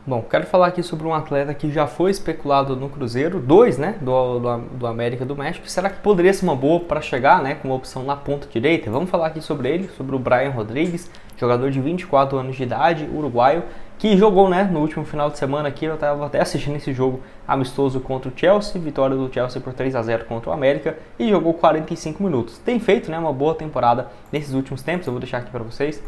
Bom, quero falar aqui sobre um atleta que já foi especulado no Cruzeiro, dois, né, do América do México. Será que poderia ser uma boa para chegar, né, com uma opção na ponta direita? Vamos falar aqui sobre ele, sobre o Brian Rodrigues, jogador de 24 anos de idade, uruguaio, que jogou, né, no último final de semana aqui. Eu estava até assistindo esse jogo amistoso contra o Chelsea, vitória do Chelsea por 3-0 contra o América, e jogou 45 minutos. Tem feito, né, uma boa temporada nesses últimos tempos. Eu vou deixar aqui para vocês.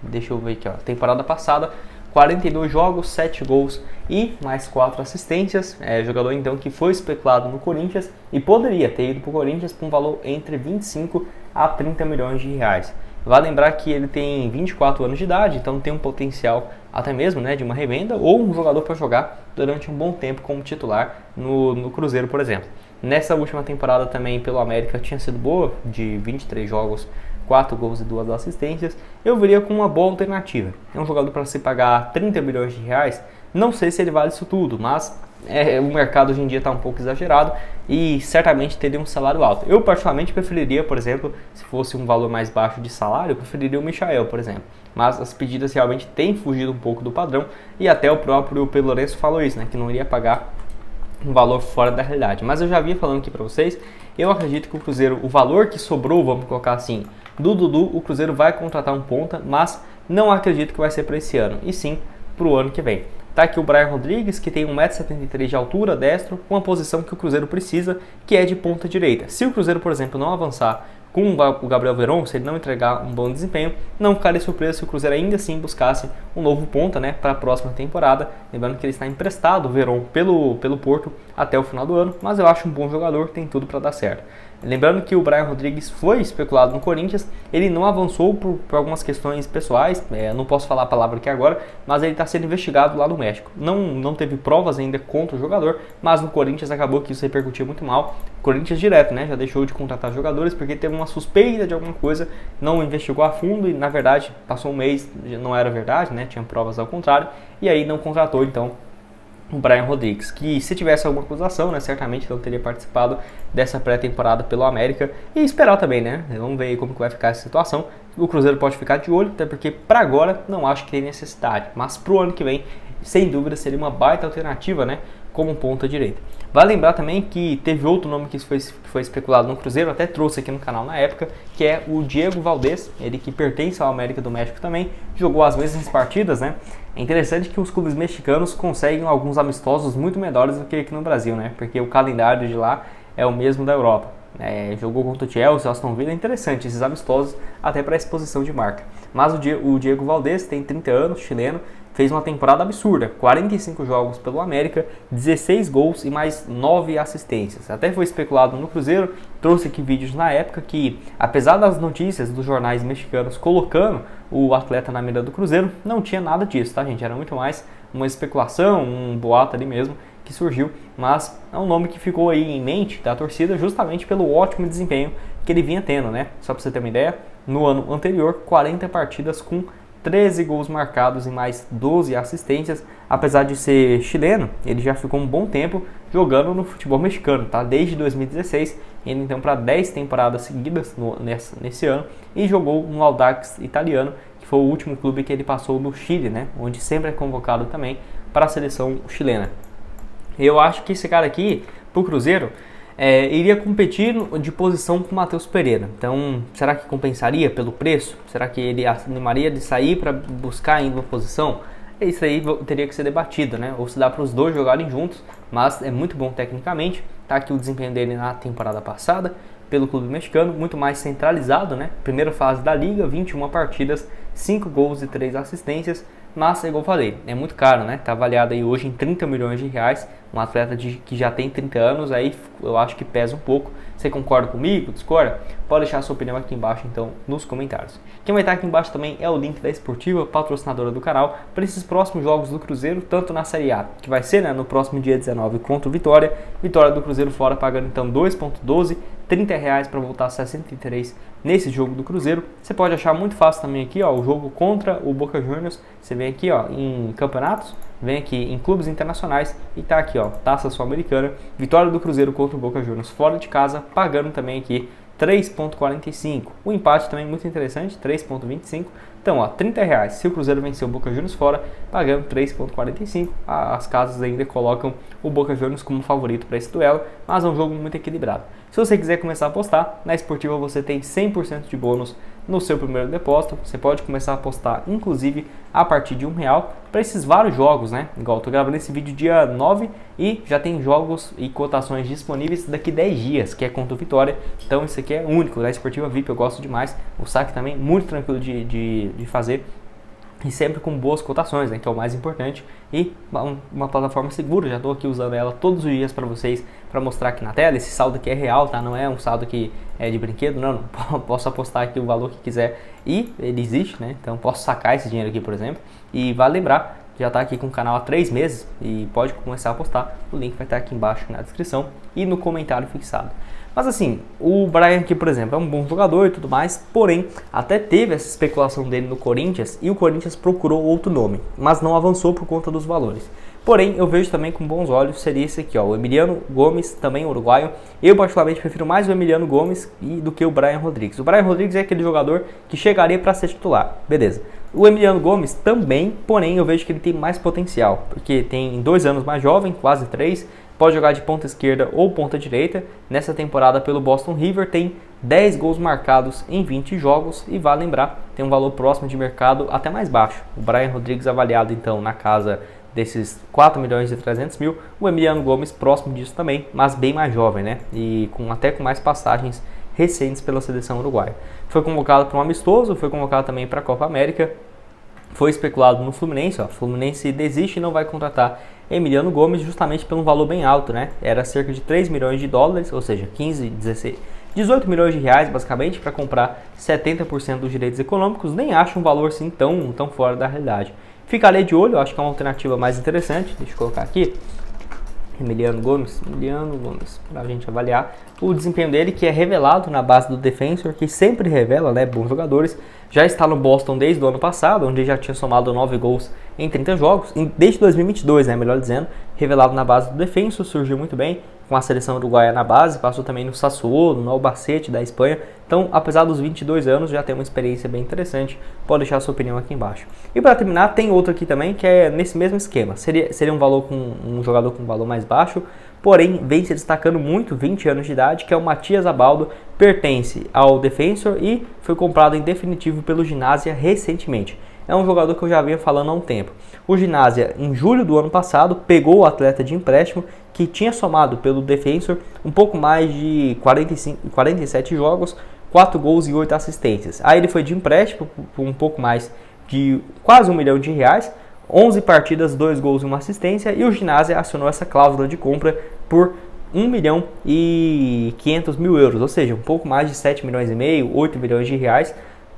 Deixa eu ver aqui, ó. Temporada passada, 42 jogos, 7 gols e mais 4 assistências. Jogador então que foi especulado no Corinthians e poderia ter ido para o Corinthians com um valor entre 25 a 30 milhões de reais. Vale lembrar que ele tem 24 anos de idade, então tem um potencial até mesmo, né, de uma revenda ou um jogador para jogar durante um bom tempo como titular no Cruzeiro, por exemplo. Nessa última temporada também pelo América tinha sido boa, de 23 jogos, 4 gols e 2 assistências. Eu veria como uma boa alternativa. É um jogador para se pagar 30 milhões de reais. Não sei se ele vale isso tudo, mas o mercado hoje em dia está um pouco exagerado e certamente teria um salário alto. Eu particularmente preferiria, por exemplo, se fosse um valor mais baixo de salário, eu preferiria o Michael, por exemplo. Mas as pedidas realmente têm fugido um pouco do padrão e até o próprio Pedro Lourenço falou isso, né, que não iria pagar um valor fora da realidade. Mas eu já vinha falando aqui para vocês, eu acredito que o Cruzeiro, o valor que sobrou, vamos colocar assim, do Dudu, o Cruzeiro vai contratar um ponta, mas não acredito que vai ser para esse ano, e sim para o ano que vem. Tá aqui o Brian Rodrigues, que tem 1,73 m de altura, destro, uma posição que o Cruzeiro precisa, que é de ponta direita. Se o Cruzeiro, por exemplo, não avançar com o Gabriel Veron, se ele não entregar um bom desempenho, não ficaria surpreso se o Cruzeiro ainda assim buscasse um novo ponta, né, para a próxima temporada. Lembrando que ele está emprestado, o Veron, pelo Porto até o final do ano, mas eu acho um bom jogador, tem tudo para dar certo. Lembrando que o Brian Rodrigues foi especulado no Corinthians, ele não avançou por algumas questões pessoais, não posso falar a palavra aqui agora, mas ele está sendo investigado lá no México. Não teve provas ainda contra o jogador, mas no Corinthians acabou que isso repercutiu muito mal. O Corinthians direto, né, já deixou de contratar jogadores porque teve uma suspeita de alguma coisa, não investigou a fundo e na verdade passou um mês, não era verdade, né, tinha provas ao contrário, e aí não contratou então o Brian Rodrigues, que se tivesse alguma acusação, né, certamente não teria participado dessa pré-temporada pelo América, e esperar também, né, vamos ver como que vai ficar essa situação. O Cruzeiro pode ficar de olho, até porque para agora não acho que tem necessidade, mas para o ano que vem, sem dúvida, seria uma baita alternativa, né, como ponta direita. Vale lembrar também que teve outro nome que foi especulado no Cruzeiro, até trouxe aqui no canal na época, que é o Diego Valdez, ele que pertence ao América do México também, jogou as mesmas partidas, né? É interessante que os clubes mexicanos conseguem alguns amistosos muito menores do que aqui no Brasil, né? Porque o calendário de lá é o mesmo da Europa. Jogou contra o Chelsea, Aston Villa, é interessante esses amistosos até para exposição de marca. Mas o Diego Valdez tem 30 anos, chileno, fez uma temporada absurda, 45 jogos pelo América, 16 gols e mais 9 assistências. Até foi especulado no Cruzeiro, trouxe aqui vídeos na época que, apesar das notícias dos jornais mexicanos colocando o atleta na mira do Cruzeiro, não tinha nada disso, tá, gente? Era muito mais uma especulação, um boato ali mesmo que surgiu, mas é um nome que ficou aí em mente da torcida justamente pelo ótimo desempenho que ele vinha tendo, né? Só para você ter uma ideia, no ano anterior, 40 partidas com 13 gols marcados e mais 12 assistências. Apesar de ser chileno, ele já ficou um bom tempo jogando no futebol mexicano, tá? Desde 2016, indo então para 10 temporadas seguidas nesse ano, e jogou no Audax italiano, que foi o último clube que ele passou no Chile, né? Onde sempre é convocado também para a seleção chilena. Eu acho que esse cara aqui, pro Cruzeiro, iria competir de posição com o Matheus Pereira. Então, será que compensaria pelo preço? Será que ele animaria de sair para buscar ainda uma posição? Isso aí teria que ser debatido, né? Ou se dá para os dois jogarem juntos, mas é muito bom tecnicamente. Tá aqui o desempenho dele na temporada passada pelo clube mexicano, muito mais centralizado, né? Primeira fase da liga, 21 partidas, 5 gols e 3 assistências. Mas, igual eu falei, é muito caro, né? Tá avaliado aí hoje em 30 milhões de reais. Um atleta que já tem 30 anos, aí eu acho que pesa um pouco. Você concorda comigo? Discorda? Pode deixar a sua opinião aqui embaixo, então, nos comentários. Quem vai estar aqui embaixo também é o link da Esportiva, patrocinadora do canal, para esses próximos jogos do Cruzeiro, tanto na Série A, que vai ser, né, no próximo dia 19 contra o Vitória. Vitória do Cruzeiro fora, pagando então 2,12, 30 reais para voltar a 63 nesse jogo do Cruzeiro. Você pode achar muito fácil também aqui, ó, o jogo contra o Boca Juniors. Você vem aqui, ó, em campeonatos, vem aqui em clubes internacionais e tá aqui, ó, Taça Sul-Americana, vitória do Cruzeiro contra o Boca Juniors fora de casa, pagando também aqui 3,45. O empate também muito interessante, 3,25. Então, ó, R$30. Se o Cruzeiro vencer o Boca Juniors fora, pagando 3,45. As casas ainda colocam o Boca Juniors como favorito para esse duelo, mas é um jogo muito equilibrado. Se você quiser começar a apostar, na Esportiva você tem 100% de bônus no seu primeiro depósito. Você pode começar a apostar, inclusive, a partir de R$1 para esses vários jogos, né? Igual eu tô gravando esse vídeo dia 9 e já tem jogos e cotações disponíveis daqui 10 dias, que é contra o Vitória. Então isso aqui é único, da Esportiva VIP, eu gosto demais. O saque também muito tranquilo de fazer. E sempre com boas cotações, né, que é o mais importante, e uma plataforma segura. Já estou aqui usando ela todos os dias para vocês, para mostrar aqui na tela. Esse saldo aqui é real, tá? Não é um saldo que é de brinquedo, não. Posso apostar aqui o valor que quiser e ele existe, né? Então posso sacar esse dinheiro aqui, por exemplo. E vale lembrar, já está aqui com o canal há 3 meses e pode começar a apostar. O link vai estar aqui embaixo na descrição e no comentário fixado. Mas assim, o Brian aqui, por exemplo, é um bom jogador e tudo mais, porém, até teve essa especulação dele no Corinthians e o Corinthians procurou outro nome, mas não avançou por conta dos valores. Porém, eu vejo também com bons olhos, seria esse aqui, ó, o Emiliano Gomes, também uruguaio. Eu particularmente prefiro mais o Emiliano Gomes do que o Brian Rodrigues. O Brian Rodrigues é aquele jogador que chegaria para ser titular, beleza. O Emiliano Gomes também, porém, eu vejo que ele tem mais potencial, porque tem 2 anos mais jovem, quase 3, pode jogar de ponta esquerda ou ponta direita. Nessa temporada pelo Boston River tem 10 gols marcados em 20 jogos e vale lembrar, tem um valor próximo de mercado até mais baixo. O Brian Rodrigues avaliado então na casa desses 4.300.000, o Emiliano Gomes próximo disso também, mas bem mais jovem, né? E até com mais passagens recentes pela seleção uruguaia. Foi convocado para um amistoso, foi convocado também para a Copa América. Foi especulado no Fluminense, ó. Fluminense desiste e não vai contratar Emiliano Gomes justamente pelo um valor bem alto, né? Era cerca de 3 milhões de dólares, ou seja, 18 milhões de reais basicamente para comprar 70% dos direitos econômicos. Nem acho um valor assim tão fora da realidade. Ficarei de olho, acho que é uma alternativa mais interessante. Deixa eu colocar aqui. Emiliano Gomes, para a gente avaliar o desempenho dele, que é revelado na base do Defensor, que sempre revela, né, bons jogadores. Já está no Boston desde o ano passado, onde já tinha somado 9 gols em 30 jogos, desde 2022, né, melhor dizendo, revelado na base do Defensor, surgiu muito bem com a seleção uruguaia na base, passou também no Sassuolo, no Albacete da Espanha. Então, apesar dos 22 anos, já tem uma experiência bem interessante. Pode deixar a sua opinião aqui embaixo. E para terminar, tem outro aqui também, que é nesse mesmo esquema. Seria um jogador com um valor mais baixo, porém vem se destacando muito, 20 anos de idade, que é o Matias Abaldo, pertence ao Defensor e foi comprado em definitivo pelo Ginásia recentemente. É um jogador que eu já vinha falando há um tempo. O Ginásia, em julho do ano passado, pegou o atleta de empréstimo que tinha somado pelo Defensor um pouco mais de 47 jogos, 4 gols e 8 assistências. Aí ele foi de empréstimo por um pouco mais de quase R$1 milhão, 11 partidas, 2 gols e 1 assistência, e o Ginásia acionou essa cláusula de compra por 1.500.000 euros, ou seja, um pouco mais de 7 milhões e meio, 8 milhões de reais.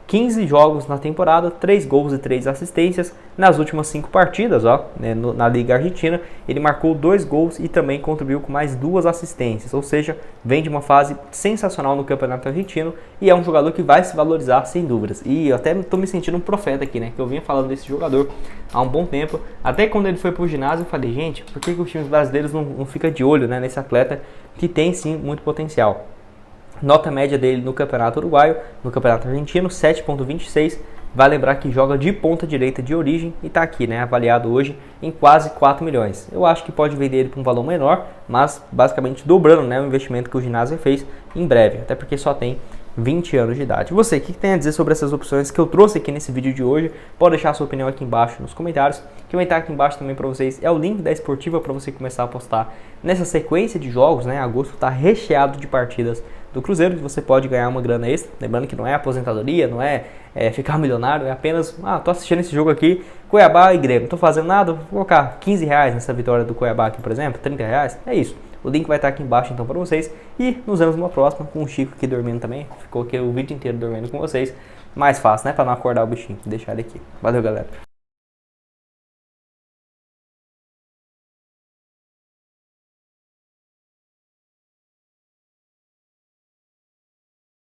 15 jogos na temporada, 3 gols e 3 assistências. Nas últimas 5 partidas, ó, né, na Liga Argentina, ele marcou 2 gols e também contribuiu com mais 2 assistências. Ou seja, vem de uma fase sensacional no Campeonato Argentino e é um jogador que vai se valorizar sem dúvidas. E eu até estou me sentindo um profeta aqui, né, que eu vinha falando desse jogador há um bom tempo. Até quando ele foi para o ginásio, eu falei, gente, por que os times brasileiros não ficam de olho, né, nesse atleta que tem sim muito potencial? Nota média dele no Campeonato Uruguaio, no Campeonato Argentino, 7,26. Vai lembrar que joga de ponta direita de origem e está aqui, né, avaliado hoje em quase 4 milhões. Eu acho que pode vender ele por um valor menor, mas basicamente dobrando, né, o investimento que o Ginásia fez em breve, até porque só tem 20 anos de idade. Você, o que tem a dizer sobre essas opções que eu trouxe aqui nesse vídeo de hoje? Pode deixar a sua opinião aqui embaixo nos comentários. O que vai estar aqui embaixo também para vocês é o link da Esportiva para você começar a apostar nessa sequência de jogos, né? Agosto está recheado de partidas do Cruzeiro, que você pode ganhar uma grana extra. Lembrando que não é aposentadoria, não é ficar milionário, é apenas, tô assistindo esse jogo aqui, Cuiabá e Grêmio, não tô fazendo nada, vou colocar 15 reais nessa vitória do Cuiabá aqui, por exemplo, 30 reais, é isso. O link vai estar aqui embaixo então para vocês e nos vemos numa próxima com o Chico aqui dormindo também, ficou aqui o vídeo inteiro dormindo com vocês, mais fácil, né, para não acordar o bichinho, deixar ele aqui. Valeu, galera.